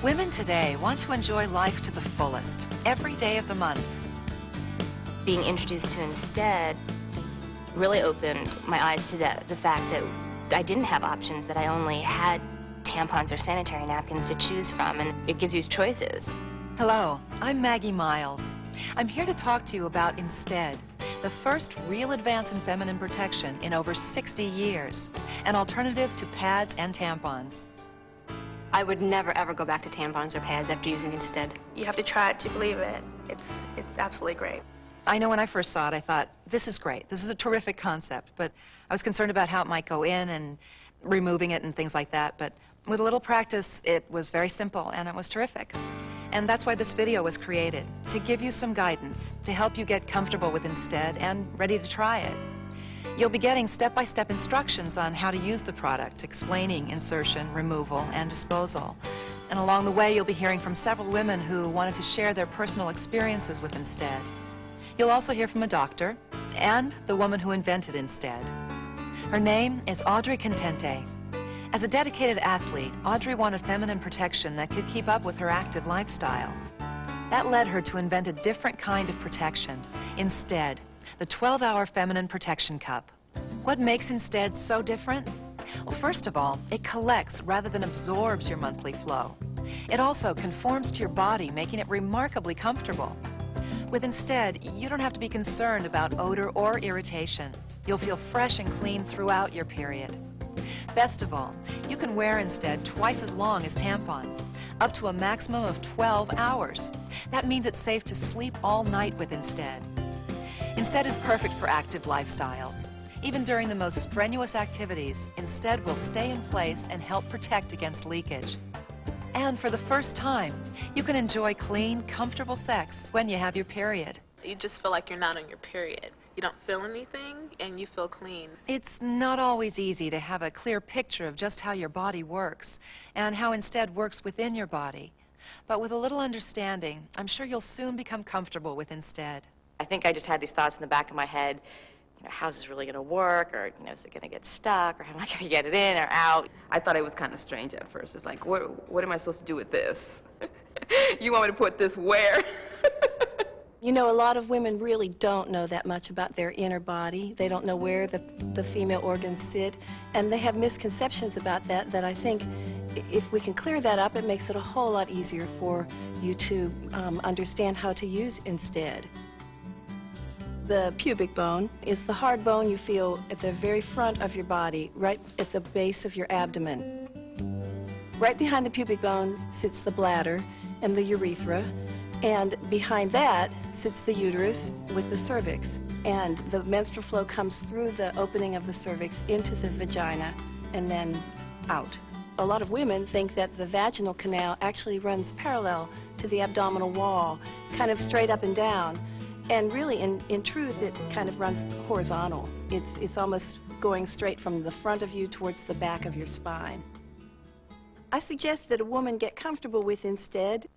Women today want to enjoy life to the fullest, every day of the month. Being introduced to Instead really opened my eyes to the fact that I didn't have options, that I only had tampons or sanitary napkins to choose from, and it gives you choices. Hello, I'm Maggie Miles. I'm here to talk to you about Instead, the first real advance in feminine protection in over 60 years, an alternative to pads and tampons. I would never ever go back to tampons or pads after using Instead. You have to try it to believe it. It's absolutely great. I know when I first saw it, I thought, this is great. This is a terrific concept, but I was concerned about how it might go in and removing it and things like that. But with a little practice, it was very simple and it was terrific. And that's why this video was created, to give you some guidance, to help you get comfortable with Instead and ready to try it. You'll be getting step-by-step instructions on how to use the product, explaining insertion, removal, and disposal. And along the way, you'll be hearing from several women who wanted to share their personal experiences with Instead. You'll also hear from a doctor and the woman who invented Instead. Her name is Audrey Contente. As a dedicated athlete, Audrey wanted feminine protection that could keep up with her active lifestyle. That led her to invent a different kind of protection, Instead, the 12-hour feminine protection cup. What makes Instead so different? Well, first of all, it collects rather than absorbs your monthly flow. It also conforms to your body, making it remarkably comfortable. With Instead, you don't have to be concerned about odor or irritation. You'll feel fresh and clean throughout your period. Best of all, you can wear Instead twice as long as tampons, up to a maximum of 12 hours. That means it's safe to sleep all night with Instead. Instead is perfect for active lifestyles. Even during the most strenuous activities, Instead will stay in place and help protect against leakage. And for the first time, you can enjoy clean, comfortable sex when you have your period. You just feel like you're not on your period. You don't feel anything, and you feel clean. It's not always easy to have a clear picture of just how your body works and how Instead works within your body. But with a little understanding, I'm sure you'll soon become comfortable with Instead. I think I just had these thoughts in the back of my head, how's this really going to work, or is it going to get stuck, or how am I going to get it in or out? I thought it was kind of strange at first. It's like, what am I supposed to do with this? You want me to put this where? You know, a lot of women really don't know that much about their inner body. They don't know where the female organs sit, and they have misconceptions about that I think if we can clear that up, it makes it a whole lot easier for you to understand how to use Instead. The pubic bone is the hard bone you feel at the very front of your body, right at the base of your abdomen. Right behind the pubic bone sits the bladder and the urethra, and behind that sits the uterus with the cervix. And the menstrual flow comes through the opening of the cervix into the vagina and then out. A lot of women think that the vaginal canal actually runs parallel to the abdominal wall, kind of straight up and down. And really, in truth, it kind of runs horizontal. It's almost going straight from the front of you towards the back of your spine. I suggest that a woman get comfortable with Instead.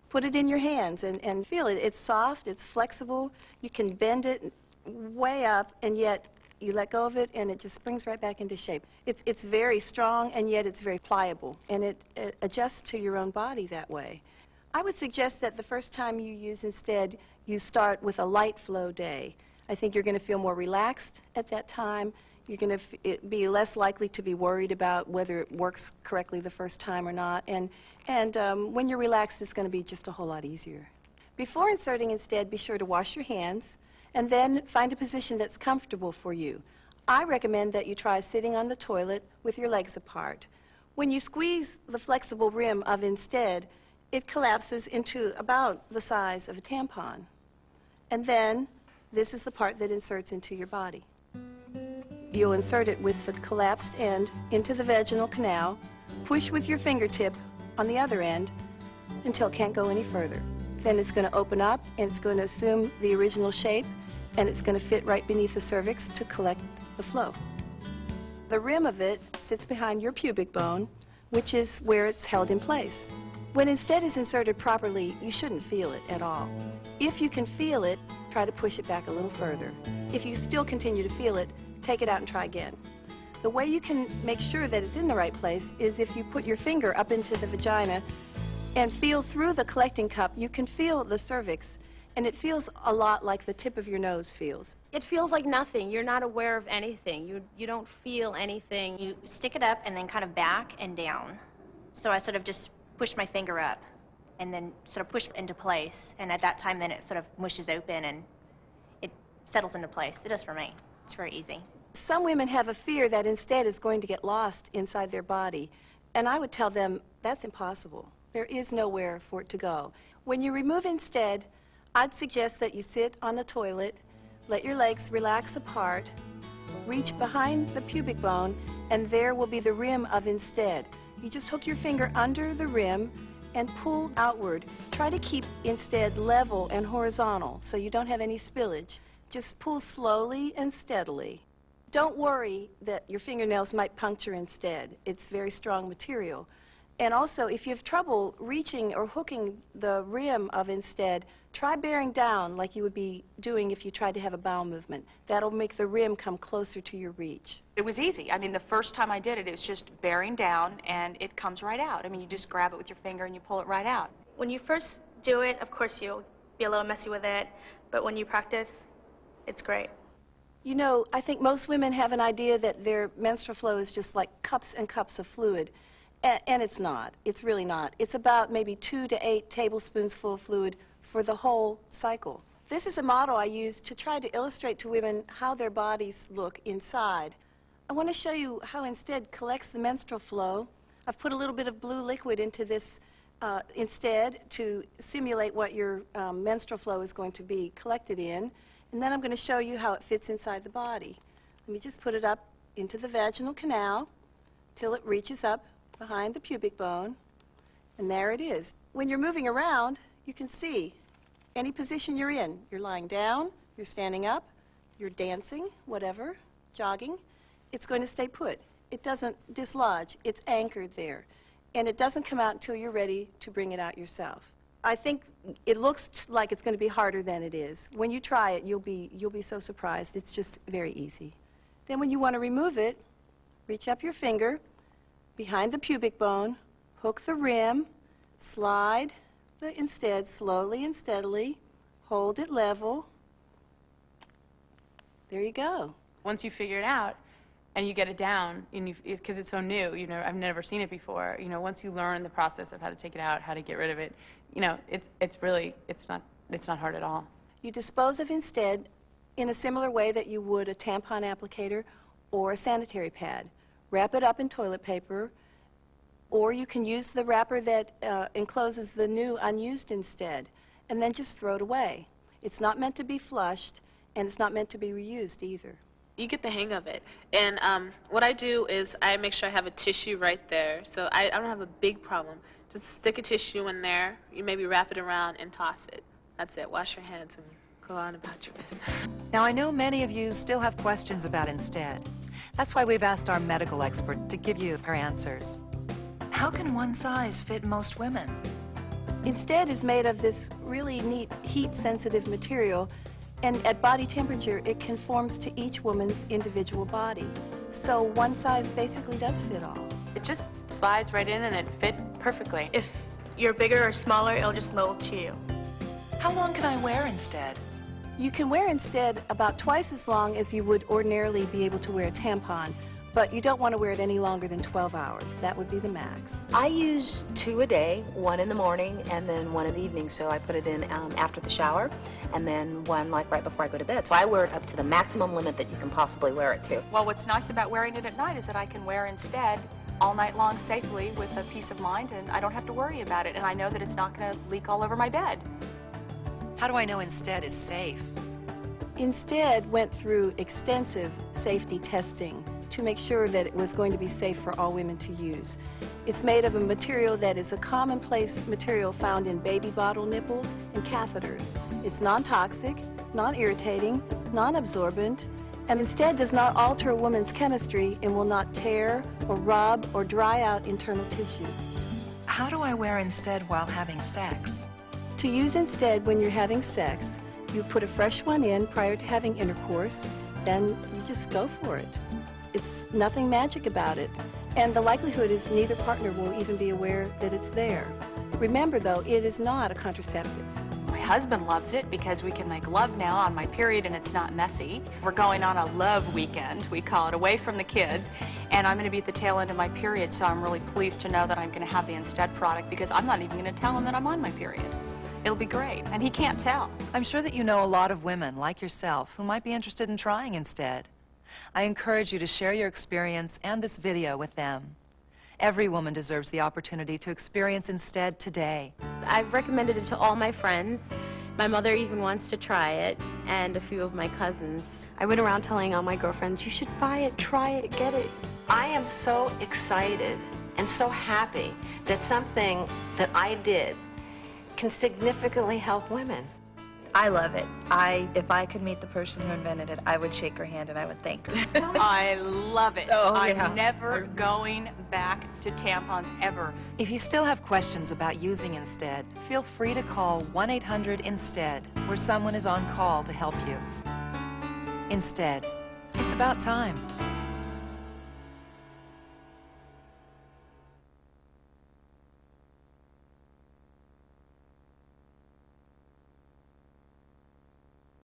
Put it in your hands and feel it. It's soft, it's flexible. You can bend it way up, and yet you let go of it, and it just springs right back into shape. It's very strong, and yet it's very pliable, and it adjusts to your own body that way. I would suggest that the first time you use Instead, you start with a light flow day. I think you're going to feel more relaxed at that time. You're going to be less likely to be worried about whether it works correctly the first time or not. And when you're relaxed, it's going to be just a whole lot easier. Before inserting Instead, be sure to wash your hands and then find a position that's comfortable for you. I recommend that you try sitting on the toilet with your legs apart. When you squeeze the flexible rim of Instead, it collapses into about the size of a tampon. And then this is the part that inserts into your body. You'll insert it with the collapsed end into the vaginal canal, push with your fingertip on the other end until it can't go any further. Then it's going to open up and it's going to assume the original shape, and it's going to fit right beneath the cervix to collect the flow. The rim of it sits behind your pubic bone, which is where it's held in place. When Instead is inserted properly, you shouldn't feel it at all. If you can feel it, try to push it back a little further. If you still continue to feel it, take it out and try again. The way you can make sure that it's in the right place is if you put your finger up into the vagina and feel through the collecting cup. You can feel the cervix, and it feels a lot like the tip of your nose feels. It feels like nothing. You're not aware of anything. You don't feel anything. You stick it up and then kind of back and down. So I sort of just push my finger up and then sort of push into place. And at that time, then it sort of mushes open and it settles into place. It does for me. It's very easy. Some women have a fear that instead is going to get lost inside their body. And I would tell them that's impossible. There is nowhere for it to go. When you remove instead, I'd suggest that you sit on the toilet, let your legs relax apart, reach behind the pubic bone, and there will be the rim of instead. You just hook your finger under the rim and pull outward. Try to keep instead level and horizontal so you don't have any spillage. Just pull slowly and steadily. Don't worry that your fingernails might puncture instead. It's very strong material. And also, if you have trouble reaching or hooking the rim of instead, try bearing down like you would be doing if you tried to have a bowel movement. That'll make the rim come closer to your reach. It was easy. I mean, the first time I did it, it's just bearing down and it comes right out. I mean, you just grab it with your finger and you pull it right out. When you first do it, of course, you'll be a little messy with it, but when you practice, it's great. You know, I think most women have an idea that their menstrual flow is just like cups and cups of fluid. And it's not. It's really not. It's about maybe 2 to 8 tablespoons full of fluid for the whole cycle. This is a model I use to try to illustrate to women how their bodies look inside. I want to show you how instead collects the menstrual flow. I've put a little bit of blue liquid into this instead to simulate what your menstrual flow is going to be collected in. And then I'm going to show you how it fits inside the body. Let me just put it up into the vaginal canal till it reaches up behind the pubic bone, and there it is. When you're moving around, you can see any position you're in. You're lying down, you're standing up, you're dancing, whatever, jogging. It's going to stay put. It doesn't dislodge. It's anchored there. And it doesn't come out until you're ready to bring it out yourself. I think it looks like it's going to be harder than it is. When you try it, you'll be so surprised. It's just very easy. Then when you want to remove it, reach up your finger behind the pubic bone, hook the rim, slide the instead slowly and steadily, hold it level. There you go. Once you figure it out and you get it down, because it's so new, I've never seen it before. Once you learn the process of how to take it out, how to get rid of it, it's not hard at all. You dispose of instead in a similar way that you would a tampon applicator or a sanitary pad. Wrap it up in toilet paper, or you can use the wrapper that encloses the new unused instead, and then just throw it away. It's not meant to be flushed, and it's not meant to be reused either. You get the hang of it. And what I do is I make sure I have a tissue right there, so I don't have a big problem. Just stick a tissue in there, you maybe wrap it around and toss it. That's it. Wash your hands and go on about your business. Now, I know many of you still have questions about instead. That's why we've asked our medical expert to give you her answers. How can one size fit most women? Instead is made of this really neat heat-sensitive material, and at body temperature, it conforms to each woman's individual body. So one size basically does fit all. It just slides right in and it fit perfectly. If you're bigger or smaller, it'll just mold to you. How long can I wear instead? You can wear instead about twice as long as you would ordinarily be able to wear a tampon, but you don't want to wear it any longer than 12 hours. That would be the max. I use 2 a day, 1 in the morning and then 1 in the evening. So I put it in after the shower and then 1 like right before I go to bed. So I wear it up to the maximum limit that you can possibly wear it to. Well, what's nice about wearing it at night is that I can wear instead all night long safely with a peace of mind, and I don't have to worry about it, and I know that it's not going to leak all over my bed. How do I know instead is safe? Instead went through extensive safety testing to make sure that it was going to be safe for all women to use. It's made of a material that is a commonplace material found in baby bottle nipples and catheters. It's non-toxic, non-irritating, non-absorbent, and instead does not alter a woman's chemistry and will not tear or rub or dry out internal tissue. How do I wear instead while having sex? To use instead when you're having sex, you put a fresh one in prior to having intercourse, then you just go for it. It's nothing magic about it, and the likelihood is neither partner will even be aware that it's there. Remember, though, it is not a contraceptive. My husband loves it because we can make love now on my period and it's not messy. We're going on a love weekend, we call it, away from the kids, and I'm going to be at the tail end of my period, so I'm really pleased to know that I'm going to have the Instead product because I'm not even going to tell him that I'm on my period. It'll be great, and he can't tell. I'm sure that you know a lot of women like yourself who might be interested in trying Instead. I encourage you to share your experience and this video with them. Every woman deserves the opportunity to experience Instead today. I've recommended it to all my friends. My mother even wants to try it, and a few of my cousins. I went around telling all my girlfriends, you should buy it, try it, get it. I am so excited and so happy that something that I did can significantly help women. I love it. If I could meet the person who invented it, I would shake her hand and I would thank her. I love it. Oh, yeah. I'm never going back to tampons ever. If you still have questions about using Instead, feel free to call 1-800-INSTEAD, where someone is on call to help you. Instead, it's about time.